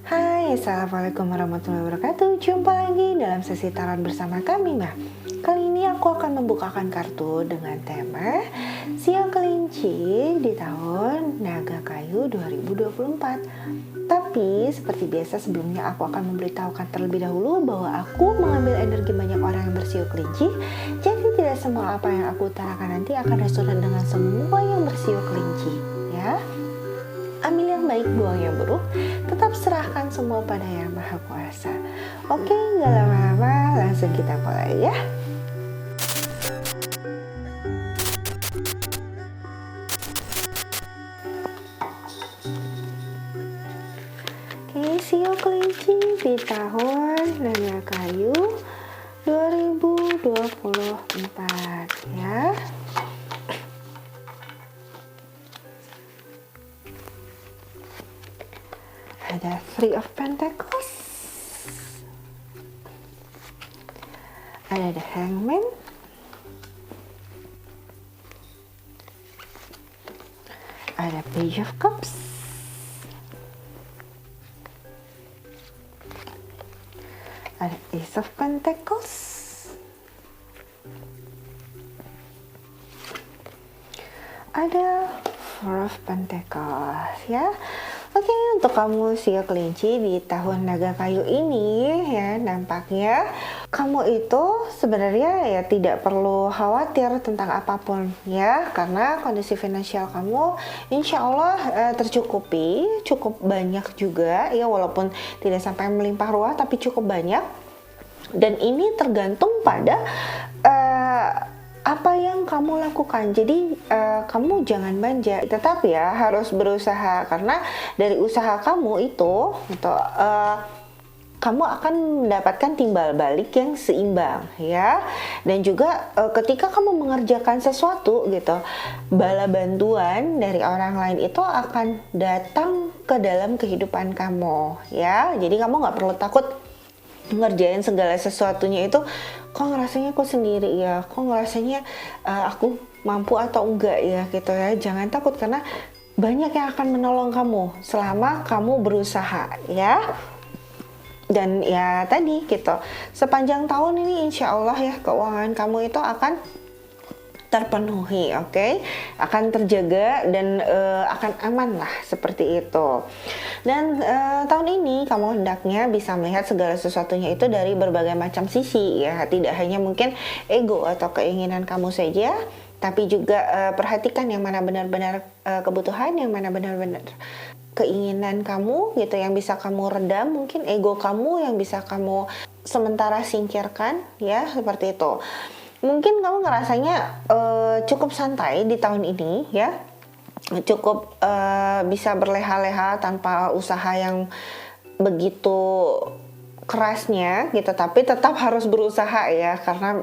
Hai, Assalamualaikum warahmatullahi wabarakatuh. Jumpa lagi dalam sesi tarot bersama kami, Mbak. Kali ini aku akan membukakan kartu dengan tema Siang Kelinci di tahun Naga Kayu 2024. Tapi seperti biasa sebelumnya aku akan memberitahukan terlebih dahulu bahwa aku mengambil energi banyak orang yang bersiu kelinci. Jadi tidak semua apa yang aku utarakan nanti akan resonate dengan semua yang bersiu kelinci, ya. Ambil yang baik, buang yang buruk. Tetap serahkan semua pada Yang Maha Kuasa. Oke, gak lama-lama, langsung kita mulai ya. Oke, siu kelinci di tahun Naga Kayu 2024 ya. Ada Three of Pentacles, ada The Hangman, ada Page of Cups, ada Ace of Pentacles, ada Four of Pentacles ya. Oke, untuk kamu siu kelinci di tahun Naga Kayu ini ya, nampaknya kamu itu sebenarnya ya tidak perlu khawatir tentang apapun ya, karena kondisi finansial kamu insya Allah tercukupi, cukup banyak juga ya, walaupun tidak sampai melimpah ruah tapi cukup banyak. Dan ini tergantung pada apa yang kamu lakukan. Jadi kamu jangan manja, tetap ya harus berusaha, karena dari usaha kamu itu gitu, kamu akan mendapatkan timbal balik yang seimbang ya. Dan juga ketika kamu mengerjakan sesuatu gitu, bala bantuan dari orang lain itu akan datang ke dalam kehidupan kamu ya. Jadi kamu nggak perlu takut ngerjain segala sesuatunya itu, kok ngerasanya aku sendiri ya, kok ngerasanya aku mampu atau enggak ya gitu ya. Jangan takut, karena banyak yang akan menolong kamu selama kamu berusaha ya. Dan ya tadi gitu, sepanjang tahun ini insya Allah ya keuangan kamu itu akan terpenuhi, oke? Akan terjaga dan akan aman lah, seperti itu. Dan tahun ini kamu hendaknya bisa melihat segala sesuatunya itu dari berbagai macam sisi ya, tidak hanya mungkin ego atau keinginan kamu saja, tapi juga perhatikan yang mana benar-benar kebutuhan, yang mana benar-benar keinginan kamu gitu, yang bisa kamu redam, mungkin ego kamu yang bisa kamu sementara singkirkan ya, seperti itu. Mungkin kamu ngerasanya cukup santai di tahun ini ya, cukup bisa berleha-leha tanpa usaha yang begitu kerasnya gitu, tapi tetap harus berusaha ya, karena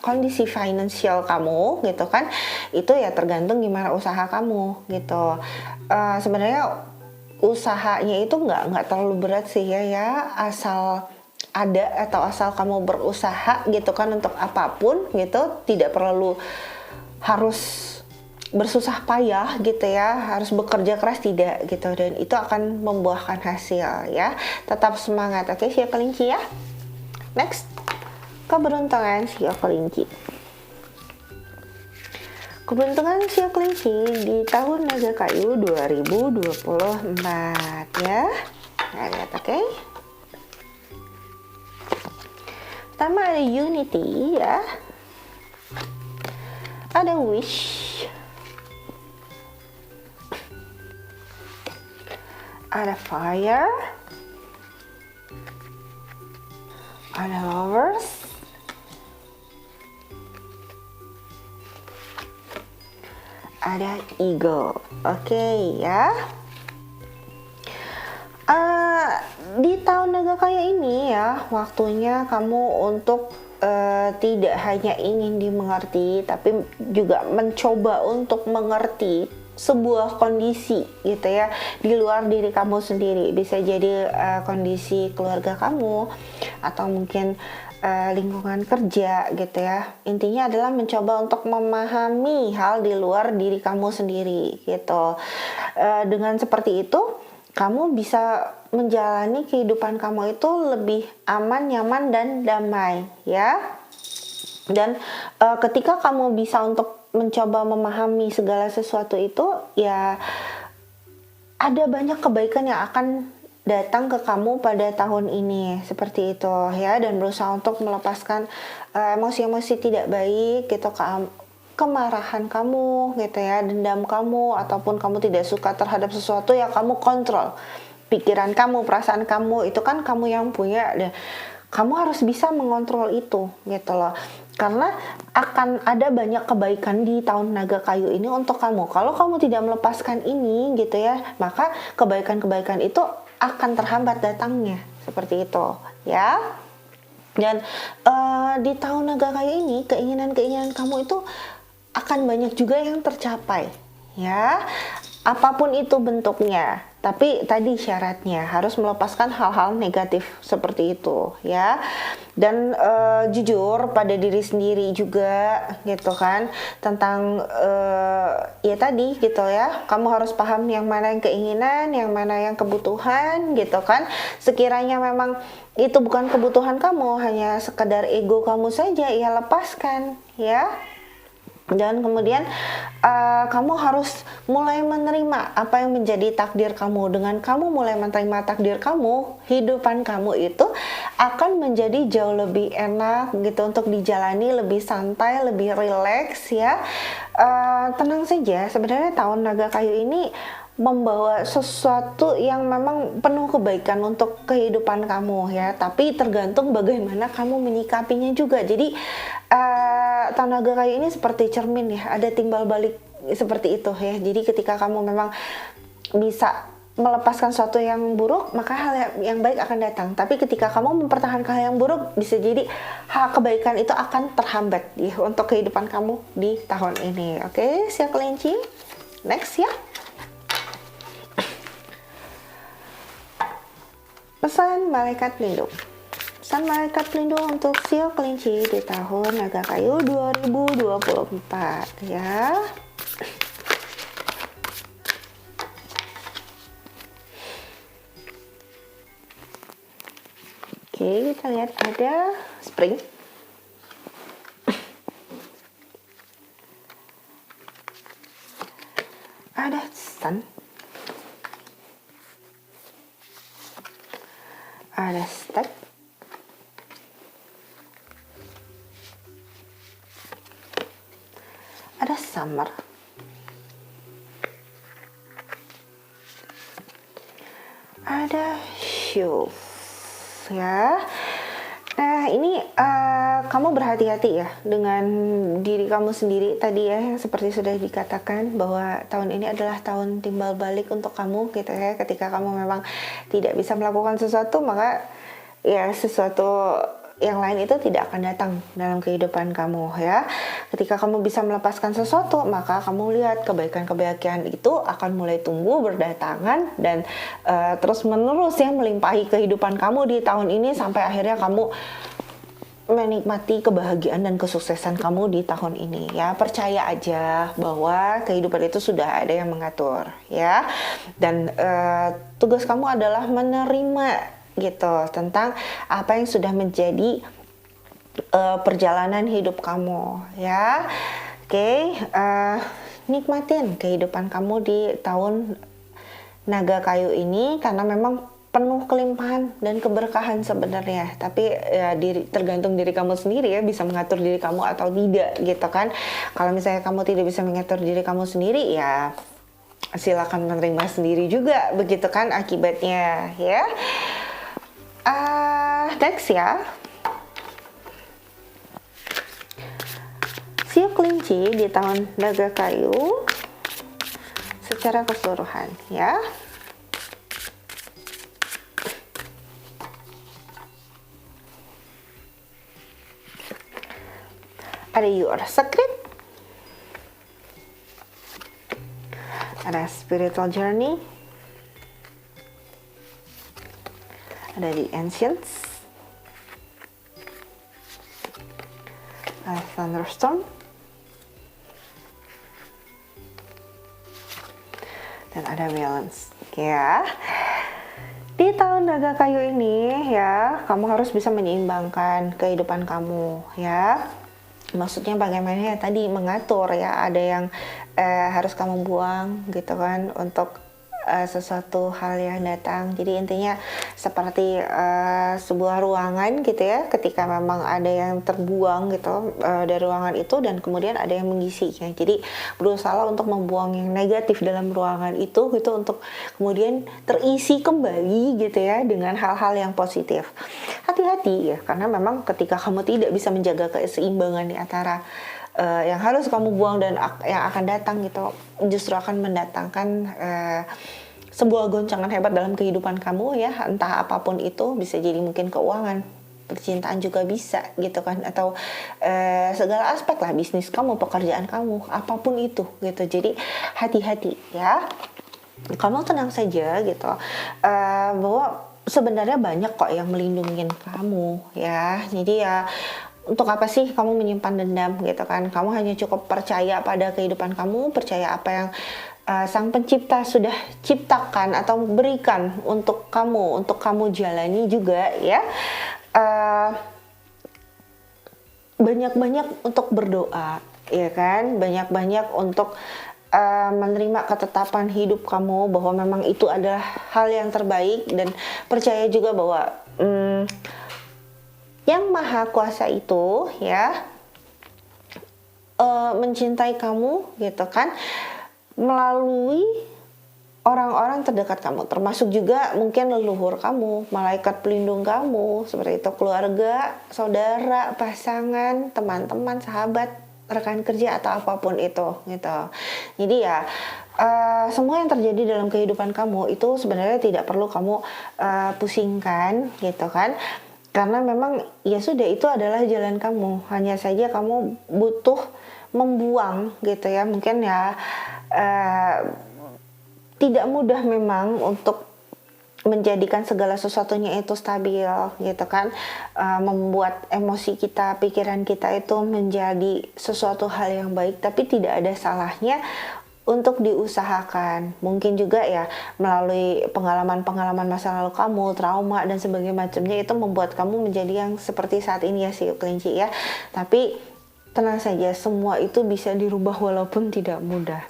kondisi finansial kamu gitu kan, itu ya tergantung gimana usaha kamu gitu. Sebenarnya usahanya itu nggak terlalu berat sih ya, asal ada atau asal kamu berusaha gitu kan untuk apapun gitu, tidak perlu harus bersusah payah gitu ya, harus bekerja keras tidak gitu, dan itu akan membuahkan hasil ya. Tetap semangat, oke siu kelinci ya. Next, keberuntungan siu kelinci. Keberuntungan siu kelinci di tahun Naga Kayu 2024 ya. Nah, lihat oke. Pertama ada Unity ya, ada Wish, ada Fire, ada Lovers, ada Eagle. Oke ya. Di tahun Naga Kayu ini ya, waktunya kamu untuk tidak hanya ingin dimengerti, tapi juga mencoba untuk mengerti sebuah kondisi gitu ya, di luar diri kamu sendiri. Bisa jadi kondisi keluarga kamu, atau mungkin lingkungan kerja gitu ya. Intinya adalah mencoba untuk memahami hal di luar diri kamu sendiri gitu. Dengan seperti itu kamu bisa menjalani kehidupan kamu itu lebih aman, nyaman, dan damai, ya. Dan ketika kamu bisa untuk mencoba memahami segala sesuatu itu, ya ada banyak kebaikan yang akan datang ke kamu pada tahun ini, seperti itu ya. Dan berusaha untuk melepaskan emosi-emosi tidak baik gitu, kemarahan kamu gitu ya, dendam kamu, ataupun kamu tidak suka terhadap sesuatu yang kamu kontrol. Pikiran kamu, perasaan kamu, itu kan kamu yang punya, dan kamu harus bisa mengontrol itu gitu loh. Karena akan ada banyak kebaikan di tahun naga kayu ini untuk kamu. Kalau kamu tidak melepaskan ini gitu ya, maka kebaikan-kebaikan itu akan terhambat datangnya, seperti itu ya. Dan di tahun naga kayu ini, keinginan-keinginan kamu itu akan banyak juga yang tercapai ya, apapun itu bentuknya. Tapi tadi syaratnya harus melepaskan hal-hal negatif seperti itu ya. Dan jujur pada diri sendiri juga gitu kan, tentang ya tadi gitu ya, kamu harus paham yang mana yang keinginan, yang mana yang kebutuhan gitu kan. Sekiranya memang itu bukan kebutuhan kamu, hanya sekedar ego kamu saja, ya lepaskan ya. Dan kemudian kamu harus mulai menerima apa yang menjadi takdir kamu. Dengan kamu mulai menerima takdir kamu, hidupan kamu itu akan menjadi jauh lebih enak gitu untuk dijalani, lebih santai, lebih rileks ya. Tenang saja, sebenarnya tahun naga kayu ini membawa sesuatu yang memang penuh kebaikan untuk kehidupan kamu ya, tapi tergantung bagaimana kamu menyikapinya juga. Jadi tahun naga kayu ini seperti cermin ya, ada timbal balik seperti itu ya. Jadi ketika kamu memang bisa melepaskan sesuatu yang buruk, maka hal yang baik akan datang. Tapi ketika kamu mempertahankan hal yang buruk, bisa jadi hal kebaikan itu akan terhambat ya untuk kehidupan kamu di tahun ini. Oke, siap kelinci? Next ya. Pesan malaikat pelindung. Pesan malaikat pelindung untuk sio kelinci di tahun naga kayu 2024 ya. Oke, kita lihat ada spring, ada sun, ada step, ada summer, ada show ya. Nah ini kamu berhati-hati ya dengan diri kamu sendiri tadi ya, yang seperti sudah dikatakan bahwa tahun ini adalah tahun timbal balik untuk kamu gitu ya. Ketika kamu memang tidak bisa melakukan sesuatu, maka ya sesuatu yang lain itu tidak akan datang dalam kehidupan kamu ya. Ketika kamu bisa melepaskan sesuatu, maka kamu lihat kebaikan-kebaikan itu akan mulai tumbuh berdatangan dan terus menerus ya melimpahi kehidupan kamu di tahun ini, sampai akhirnya kamu menikmati kebahagiaan dan kesuksesan kamu di tahun ini ya. Percaya aja bahwa kehidupan itu sudah ada yang mengatur ya. Dan tugas kamu adalah menerima gitu tentang apa yang sudah menjadi perjalanan hidup kamu ya. Oke, nikmatin kehidupan kamu di tahun naga kayu ini, karena memang penuh kelimpahan dan keberkahan sebenarnya. Tapi ya tergantung diri kamu sendiri ya, bisa mengatur diri kamu atau tidak gitu kan. Kalau misalnya kamu tidak bisa mengatur diri kamu sendiri, ya silakan menerima sendiri juga, begitu kan akibatnya ya. Next ya, sio kelinci di tahun naga kayu secara keseluruhan ya. Ada your secret, ada spiritual journey, ada the ancients, ada thunderstorm, dan ada balance ya. di tahun naga kayu ini ya, kamu harus bisa menyeimbangkan kehidupan kamu ya. Maksudnya bagaimana ya tadi mengatur ya, ada yang harus kamu buang gitu kan untuk sesuatu hal yang datang. Jadi intinya seperti sebuah ruangan gitu ya, ketika memang ada yang terbuang gitu dari ruangan itu dan kemudian ada yang mengisinya. Jadi berusaha untuk membuang yang negatif dalam ruangan itu gitu untuk kemudian terisi kembali gitu ya dengan hal-hal yang positif. Hati-hati ya, karena memang ketika kamu tidak bisa menjaga keseimbangan di antara yang harus kamu buang dan yang akan datang gitu, justru akan mendatangkan sebuah goncangan hebat dalam kehidupan kamu ya, entah apapun itu, bisa jadi mungkin keuangan, percintaan juga bisa gitu kan, atau segala aspek lah, bisnis kamu, pekerjaan kamu, apapun itu gitu. Jadi hati-hati ya, kamu tenang saja gitu, bahwa sebenarnya banyak kok yang melindungi kamu ya. Jadi ya untuk apa sih kamu menyimpan dendam gitu kan? Kamu hanya cukup percaya pada kehidupan kamu, percaya apa yang Sang Pencipta sudah ciptakan atau berikan untuk kamu jalani juga ya. Banyak-banyak untuk berdoa, ya kan? Banyak-banyak untuk menerima ketetapan hidup kamu bahwa memang itu adalah hal yang terbaik, dan percaya juga bahwa Yang Maha Kuasa itu ya mencintai kamu gitu kan, melalui orang-orang terdekat kamu, termasuk juga mungkin leluhur kamu, malaikat pelindung kamu, seperti itu, keluarga, saudara, pasangan, teman-teman, sahabat, rekan kerja, atau apapun itu gitu. Jadi ya semua yang terjadi dalam kehidupan kamu itu sebenarnya tidak perlu kamu pusingkan gitu kan, karena memang ya sudah, itu adalah jalan kamu. Hanya saja kamu butuh membuang gitu ya, mungkin ya tidak mudah memang untuk menjadikan segala sesuatunya itu stabil gitu kan, membuat emosi kita, pikiran kita itu menjadi sesuatu hal yang baik, tapi tidak ada salahnya untuk diusahakan. Mungkin juga ya melalui pengalaman-pengalaman masa lalu kamu, trauma dan sebagainya macamnya, itu membuat kamu menjadi yang seperti saat ini ya, si kelinci ya. Tapi tenang saja, semua itu bisa dirubah walaupun tidak mudah.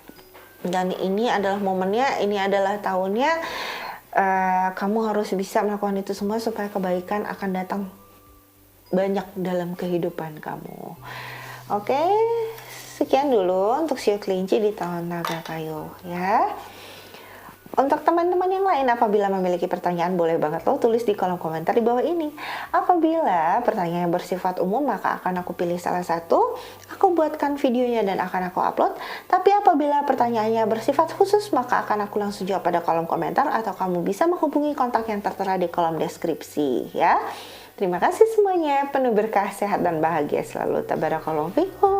Dan ini adalah momennya, ini adalah tahunnya. Kamu harus bisa melakukan itu semua supaya kebaikan akan datang banyak dalam kehidupan kamu. Oke, sekian dulu untuk Sio Kelinci di tahun naga kayu ya. Untuk teman-teman yang lain, apabila memiliki pertanyaan, boleh banget lo tulis di kolom komentar di bawah ini. Apabila pertanyaan yang bersifat umum, maka akan aku pilih salah satu, aku buatkan videonya dan akan aku upload. Tapi apabila pertanyaannya bersifat khusus, maka akan aku langsung jawab pada kolom komentar, atau kamu bisa menghubungi kontak yang tertera di kolom deskripsi ya. Terima kasih semuanya, penuh berkah, sehat dan bahagia selalu. Tabarakallahu fikum.